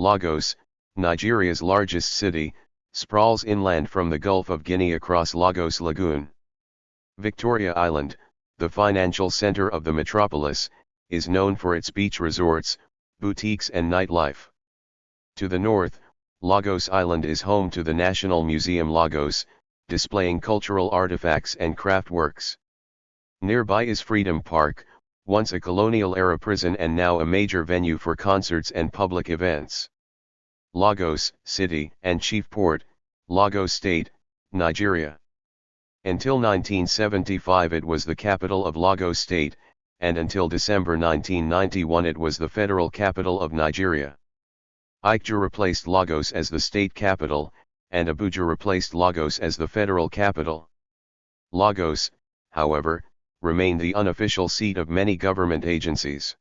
Lagos, Nigeria's largest city, sprawls inland from the Gulf of Guinea across Lagos Lagoon. Victoria Island, the financial center of the metropolis, is known for its beach resorts, boutiques and nightlife. To the north, Lagos Island is home to the National Museum Lagos, displaying cultural artifacts and craft works. Nearby is Freedom Park, once a colonial-era prison and now a major venue for concerts and public events. Lagos, city and chief port, Lagos State, Nigeria. Until 1975 it was the capital of Lagos State, and until December 1991 it was the federal capital of Nigeria. Ikeja replaced Lagos as the state capital, and Abuja replaced Lagos as the federal capital. Lagos, however, remained the unofficial seat of many government agencies.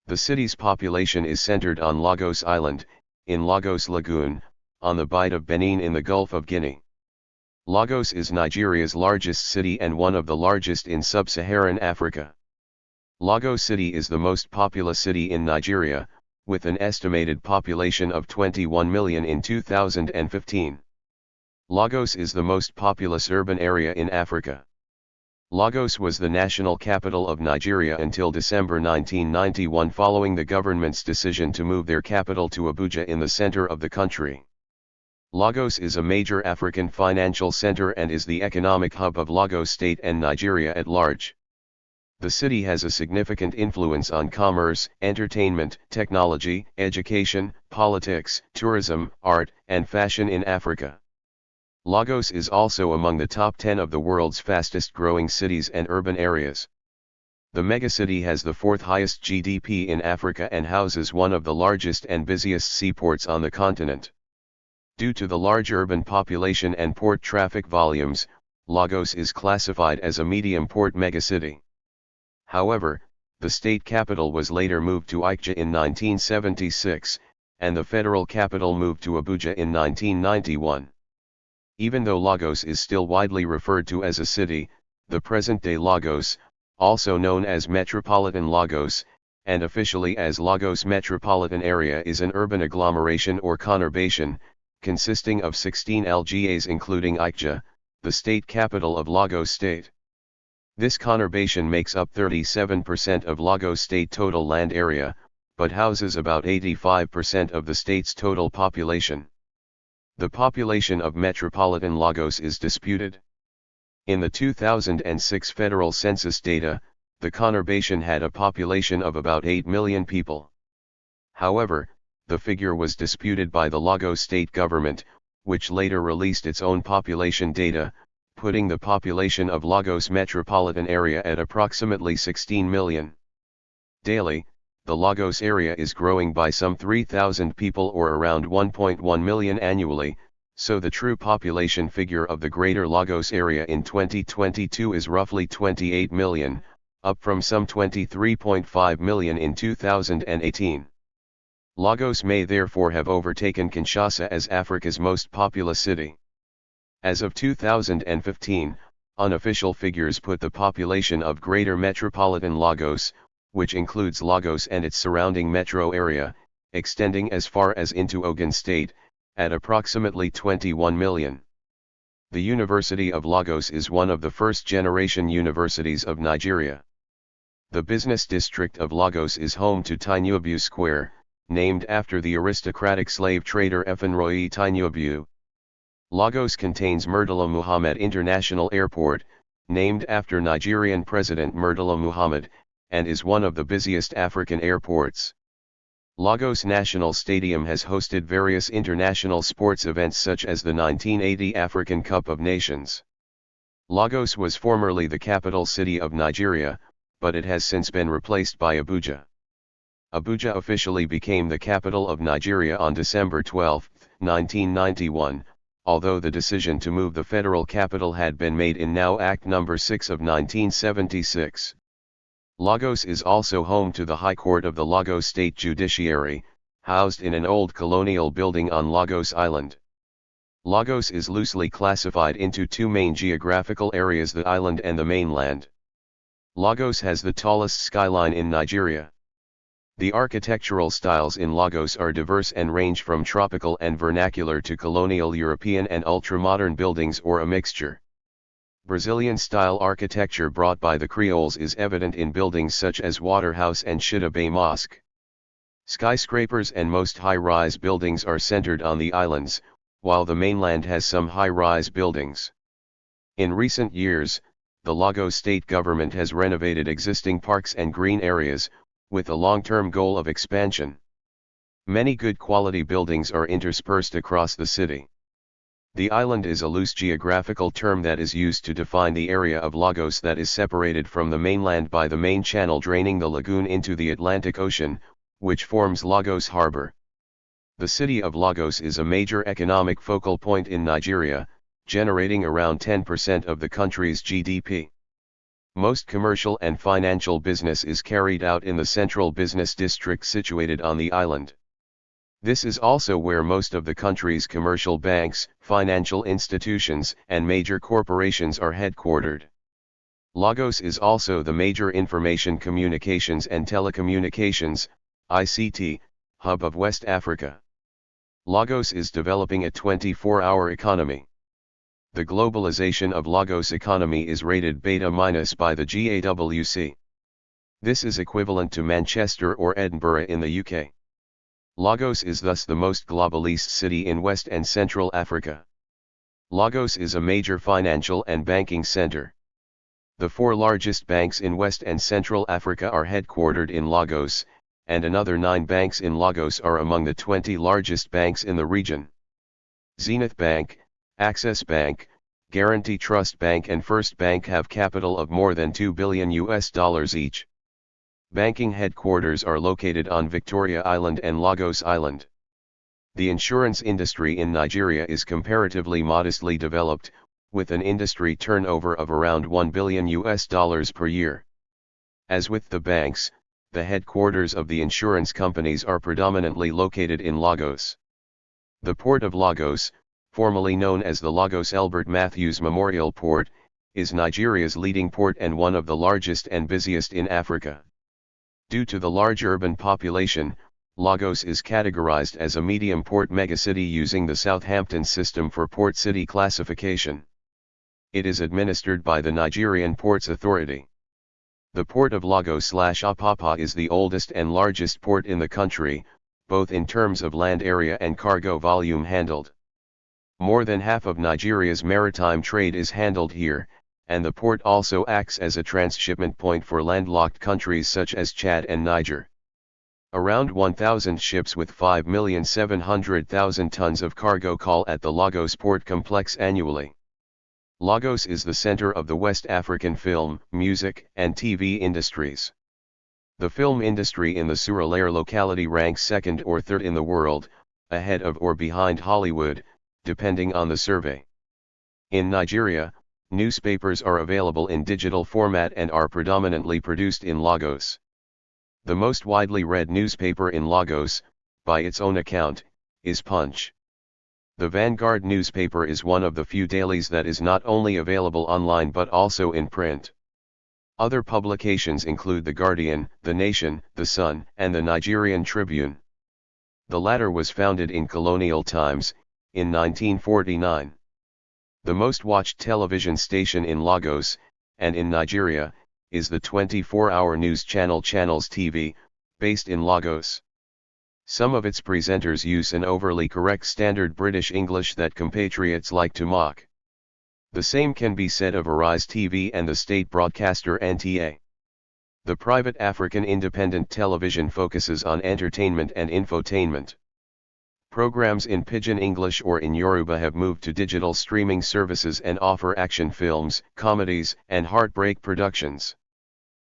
The city's population is centered on Lagos Island, in Lagos Lagoon, on the Bight of Benin in the Gulf of Guinea. Lagos is Nigeria's largest city and one of the largest in sub-Saharan Africa. Lagos City is the most populous city in Nigeria, with an estimated population of 21 million in 2015. Lagos is the most populous urban area in Africa. Lagos was the national capital of Nigeria until December 1991 following the government's decision to move their capital to Abuja in the center of the country. Lagos is a major African financial center and is the economic hub of Lagos State and Nigeria at large. The city has a significant influence on commerce, entertainment, technology, education, politics, tourism, art, and fashion in Africa. Lagos is also among the top 10 of the world's fastest growing cities and urban areas. The megacity has the fourth highest GDP in Africa and houses one of the largest and busiest seaports on the continent. Due to the large urban population and port traffic volumes, Lagos is classified as a medium port megacity. However, the state capital was later moved to Ikeja in 1976, and the federal capital moved to Abuja in 1991. Even though Lagos is still widely referred to as a city, the present-day Lagos, also known as Metropolitan Lagos, and officially as Lagos Metropolitan Area is an urban agglomeration or conurbation, consisting of 16 LGAs including Ikeja, the state capital of Lagos State. This conurbation makes up 37% of Lagos State total land area, but houses about 85% of the state's total population. The population of Metropolitan Lagos is disputed. In the 2006 federal census data, the conurbation had a population of about 8 million people. However, the figure was disputed by the Lagos state government, which later released its own population data, putting the population of Lagos metropolitan area at approximately 16 million. Daily, the Lagos area is growing by some 3,000 people or around 1.1 million annually, so the true population figure of the Greater Lagos area in 2022 is roughly 28 million, up from some 23.5 million in 2018. Lagos may therefore have overtaken Kinshasa as Africa's most populous city. As of 2015, unofficial figures put the population of Greater Metropolitan Lagos, which includes Lagos and its surrounding metro area, extending as far as into Ogun State, at approximately 21 million. The University of Lagos is one of the first-generation universities of Nigeria. The business district of Lagos is home to Tinubu Square, named after the aristocratic slave trader Efinroyi Tinubu. Lagos contains Murtala Muhammed International Airport, named after Nigerian President Murtala Muhammed, and is one of the busiest African airports. Lagos National Stadium has hosted various international sports events such as the 1980 African Cup of Nations. Lagos was formerly the capital city of Nigeria, but it has since been replaced by Abuja. Abuja officially became the capital of Nigeria on December 12, 1991, although the decision to move the federal capital had been made in Now Act No. 6 of 1976. Lagos is also home to the High Court of the Lagos State Judiciary, housed in an old colonial building on Lagos Island. Lagos is loosely classified into two main geographical areas: the island and the mainland. Lagos has the tallest skyline in Nigeria. The architectural styles in Lagos are diverse and range from tropical and vernacular to colonial European and ultra-modern buildings or a mixture. Brazilian-style architecture brought by the Creoles is evident in buildings such as Waterhouse and Shida Bay Mosque. Skyscrapers and most high-rise buildings are centered on the islands, while the mainland has some high-rise buildings. In recent years, the Lagos state government has renovated existing parks and green areas, with a long-term goal of expansion. Many good quality buildings are interspersed across the city. The island is a loose geographical term that is used to define the area of Lagos that is separated from the mainland by the main channel draining the lagoon into the Atlantic Ocean, which forms Lagos Harbor. The city of Lagos is a major economic focal point in Nigeria, generating around 10% of the country's GDP. Most commercial and financial business is carried out in the central business district situated on the island. This is also where most of the country's commercial banks, financial institutions, and major corporations are headquartered. Lagos is also the major information communications and telecommunications, ICT, hub of West Africa. Lagos is developing a 24-hour economy. The globalization of Lagos economy is rated beta- by the GAWC. This is equivalent to Manchester or Edinburgh in the UK. Lagos is thus the most globalist city in West and Central Africa. Lagos is a major financial and banking center. The 4 largest banks in West and Central Africa are headquartered in Lagos, and another 9 banks in Lagos are among the 20 largest banks in the region. Zenith Bank, Access Bank, Guarantee Trust Bank and First Bank have capital of more than $2 billion each. Banking headquarters are located on Victoria Island and Lagos Island. The insurance industry in Nigeria is comparatively modestly developed, with an industry turnover of around $1 billion per year. As with the banks, the headquarters of the insurance companies are predominantly located in Lagos. The Port of Lagos, formerly known as the Lagos Elbert Matthews Memorial Port, is Nigeria's leading port and one of the largest and busiest in Africa. Due to the large urban population, Lagos is categorized as a medium port megacity using the Southampton system for port city classification. It is administered by the Nigerian Ports Authority. The Port of Lagos/Apapa is the oldest and largest port in the country, both in terms of land area and cargo volume handled. More than half of Nigeria's maritime trade is handled here, and the port also acts as a transshipment point for landlocked countries such as Chad and Niger. Around 1,000 ships with 5,700,000 tons of cargo call at the Lagos port complex annually. Lagos is the center of the West African film, music, and TV industries. The film industry in the Surulere locality ranks second or third in the world, ahead of or behind Hollywood, depending on the survey. In Nigeria, newspapers are available in digital format and are predominantly produced in Lagos. The most widely read newspaper in Lagos, by its own account, is Punch. The Vanguard newspaper is one of the few dailies that is not only available online but also in print. Other publications include The Guardian, The Nation, The Sun, and the Nigerian Tribune. The latter was founded in colonial times, in 1949. The most watched television station in Lagos, and in Nigeria, is the 24-hour news channel Channels TV, based in Lagos. Some of its presenters use an overly correct standard British English that compatriots like to mock. The same can be said of Arise TV and the state broadcaster NTA. The private African independent television focuses on entertainment and infotainment. Programs in Pidgin English or in Yoruba have moved to digital streaming services and offer action films, comedies, and heartbreak productions.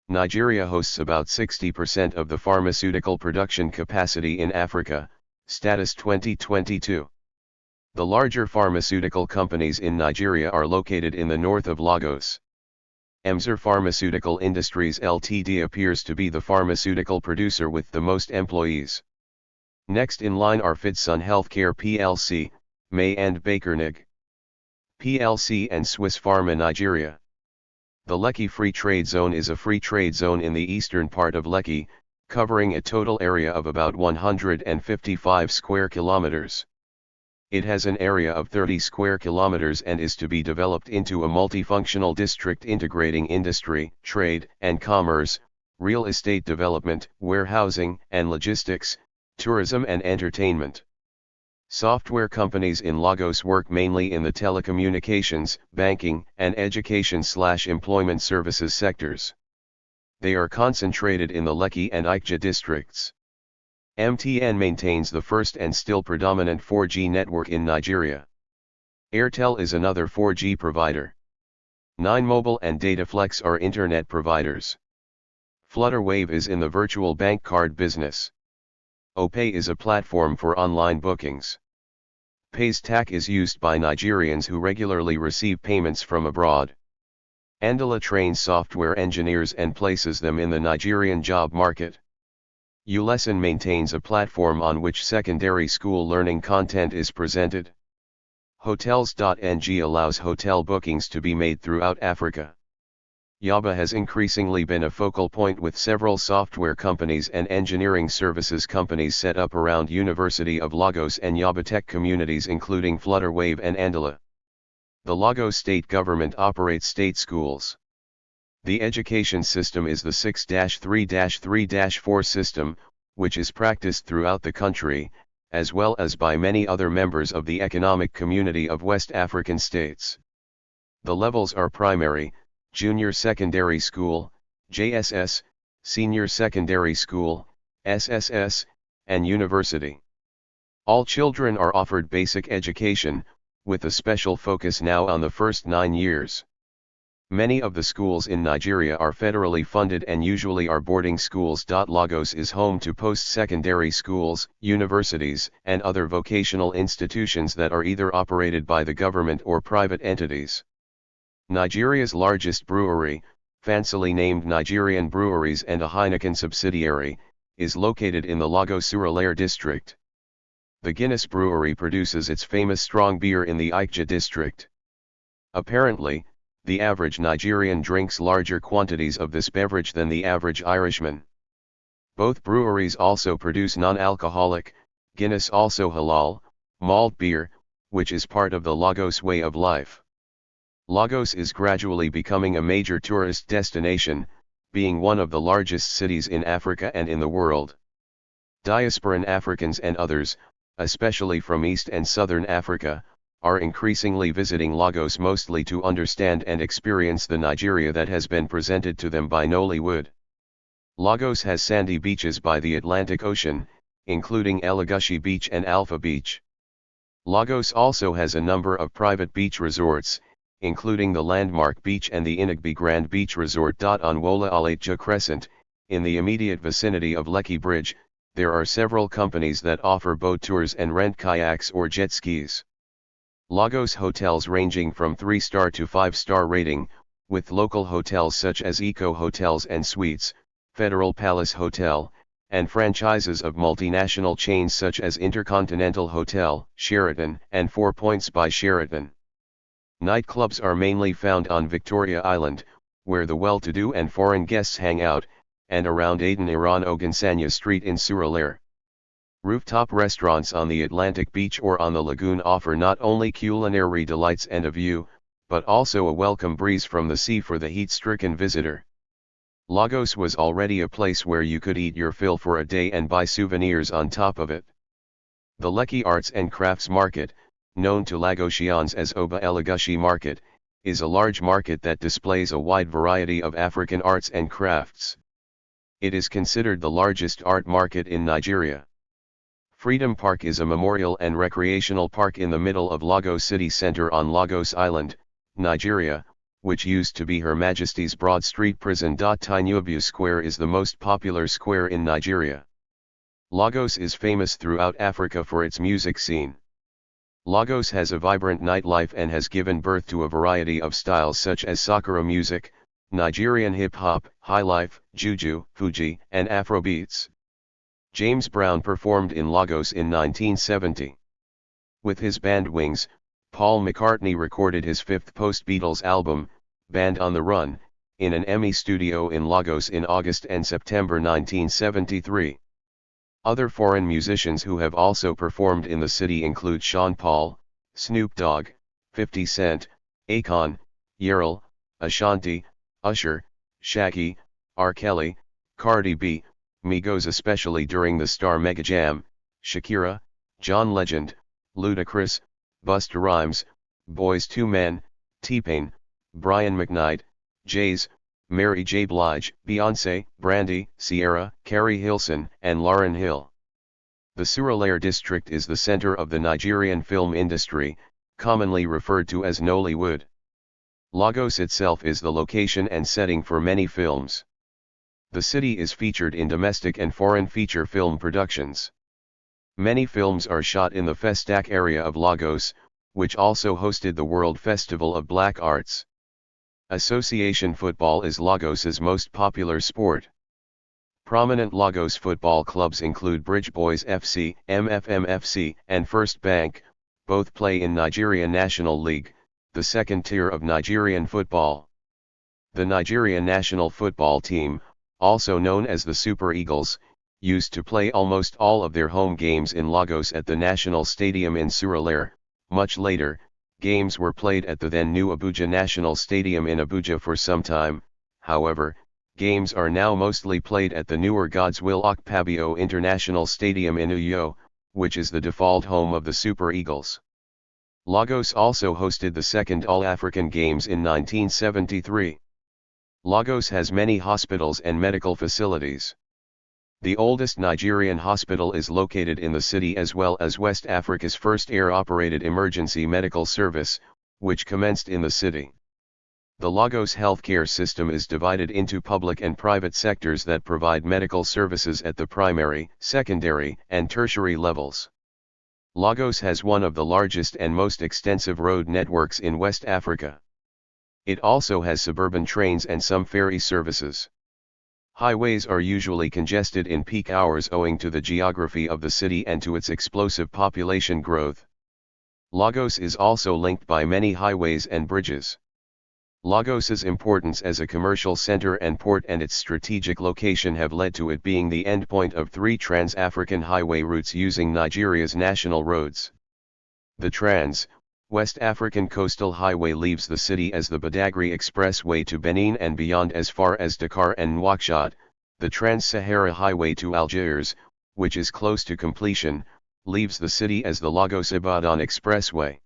Nigeria hosts about 60% of the pharmaceutical production capacity in Africa, status 2022. The larger pharmaceutical companies in Nigeria are located in the north of Lagos. Emzor Pharmaceutical Industries Ltd appears to be the pharmaceutical producer with the most employees. Next in line are Fidsun Healthcare plc, May and Bakernig plc and Swiss Pharma Nigeria. The Lekki Free Trade Zone is a free trade zone in the eastern part of Lekki, covering a total area of about 155 square kilometers. It has an area of 30 square kilometers and is to be developed into a multifunctional district integrating industry, trade and commerce, real estate development, warehousing and logistics, tourism and entertainment. Software companies in Lagos work mainly in the telecommunications, banking, and education/employment services sectors. They are concentrated in the Lekki and Ikeja districts. MTN maintains the first and still predominant 4G network in Nigeria. Airtel is another 4G provider. 9mobile and Dataflex are internet providers. Flutterwave is in the virtual bank card business. OPay is a platform for online bookings. PayStack is used by Nigerians who regularly receive payments from abroad. Andela trains software engineers and places them in the Nigerian job market. Ulesson maintains a platform on which secondary school learning content is presented. Hotels.ng allows hotel bookings to be made throughout Africa. Yaba has increasingly been a focal point with several software companies and engineering services companies set up around University of Lagos and Yaba tech communities including Flutterwave and Andela. The Lagos state government operates state schools. The education system is the 6-3-3-4 system, which is practiced throughout the country, as well as by many other members of the economic community of West African states. The levels are primary, junior secondary school, JSS, senior secondary school, SSS, and university. All children are offered basic education, with a special focus now on the first 9 years. Many of the schools in Nigeria are federally funded and usually are boarding schools. Lagos is home to post-secondary schools, universities, and other vocational institutions that are either operated by the government or private entities. Nigeria's largest brewery, fancily named Nigerian Breweries and a Heineken subsidiary, is located in the Lagos-Surulere district. The Guinness Brewery produces its famous strong beer in the Ikeja district. Apparently, the average Nigerian drinks larger quantities of this beverage than the average Irishman. Both breweries also produce non-alcoholic, Guinness also halal, malt beer, which is part of the Lagos way of life. Lagos is gradually becoming a major tourist destination, being one of the largest cities in Africa and in the world. Diasporan Africans and others, especially from East and Southern Africa, are increasingly visiting Lagos mostly to understand and experience the Nigeria that has been presented to them by Nollywood. Lagos has sandy beaches by the Atlantic Ocean, including Elegushi Beach and Alpha Beach. Lagos also has a number of private beach resorts, including the Landmark Beach and the Inigbi Grand Beach Resort. On Wola Alaitja Crescent, in the immediate vicinity of Lekki Bridge, there are several companies that offer boat tours and rent kayaks or jet skis. Lagos hotels ranging from 3-star to 5-star rating, with local hotels such as Eco Hotels and Suites, Federal Palace Hotel, and franchises of multinational chains such as Intercontinental Hotel, Sheraton, and 4 Points by Sheraton. Nightclubs are mainly found on Victoria Island, where the well-to-do and foreign guests hang out, and around Aden Iran Ogunsanya Street in Surulere. Rooftop restaurants on the Atlantic Beach or on the lagoon offer not only culinary delights and a view, but also a welcome breeze from the sea for the heat-stricken visitor. Lagos was already a place where you could eat your fill for a day and buy souvenirs on top of it. The Lekki Arts and Crafts Market, known to Lagosians as Oba Elegushi Market, is a large market that displays a wide variety of African arts and crafts. It is considered the largest art market in Nigeria. Freedom Park is a memorial and recreational park in the middle of Lagos city center on Lagos Island, Nigeria, which used to be Her Majesty's Broad Street Prison. Tinubu Square is the most popular square in Nigeria. Lagos is famous throughout Africa for its music scene. Lagos has a vibrant nightlife and has given birth to a variety of styles such as Sakura music, Nigerian hip-hop, highlife, juju, fuji, and Afrobeats. James Brown performed in Lagos in 1970. With his band Wings, Paul McCartney recorded his fifth post-Beatles album, Band on the Run, in an EMI studio in Lagos in August and September 1973. Other foreign musicians who have also performed in the city include Sean Paul, Snoop Dogg, 50 Cent, Akon, Yerel, Ashanti, Usher, Shaggy, R. Kelly, Cardi B, Migos, especially during the Star Mega Jam, Shakira, John Legend, Ludacris, Busta Rhymes, Boyz II Men, T-Pain, Brian McKnight, Jay-Z, Mary J. Blige, Beyoncé, Brandy, Ciara, Carrie Hilson, and Lauryn Hill. The Surulere district is the center of the Nigerian film industry, commonly referred to as Nollywood. Lagos itself is the location and setting for many films. The city is featured in domestic and foreign feature film productions. Many films are shot in the Festac area of Lagos, which also hosted the World Festival of Black Arts. Association football is Lagos's most popular sport. Prominent Lagos football clubs include Bridge Boys FC, MFM FC, and First Bank. Both play in Nigeria National League, the second tier of Nigerian football. The Nigeria national football team, also known as the Super Eagles, used to play almost all of their home games in Lagos at the National Stadium in Surulere. Much later, games were played at the then new Abuja National Stadium in Abuja for some time. However, games are now mostly played at the newer Godswill Okpabio International Stadium in Uyo, which is the default home of the Super Eagles. Lagos also hosted the second All-African Games in 1973. Lagos has many hospitals and medical facilities. The oldest Nigerian hospital is located in the city, as well as West Africa's first air-operated emergency medical service, which commenced in the city. The Lagos healthcare system is divided into public and private sectors that provide medical services at the primary, secondary, and tertiary levels. Lagos has one of the largest and most extensive road networks in West Africa. It also has suburban trains and some ferry services. Highways are usually congested in peak hours owing to the geography of the city and to its explosive population growth. Lagos is also linked by many highways and bridges. Lagos's importance as a commercial center and port and its strategic location have led to it being the endpoint of 3 trans-African highway routes using Nigeria's national roads. The Trans-West African Coastal Highway leaves the city as the Badagry Expressway to Benin and beyond as far as Dakar and Nouakchott. The Trans-Sahara Highway to Algiers, which is close to completion, leaves the city as the Lagos-Ibadan Expressway.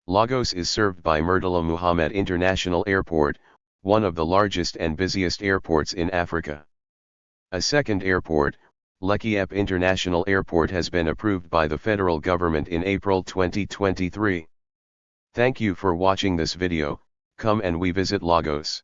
Lagos is served by Murtala Muhammed International Airport, one of the largest and busiest airports in Africa. A second airport, Lekki International Airport, has been approved by the federal government in April 2023. Thank you for watching this video. Come and we visit Lagos.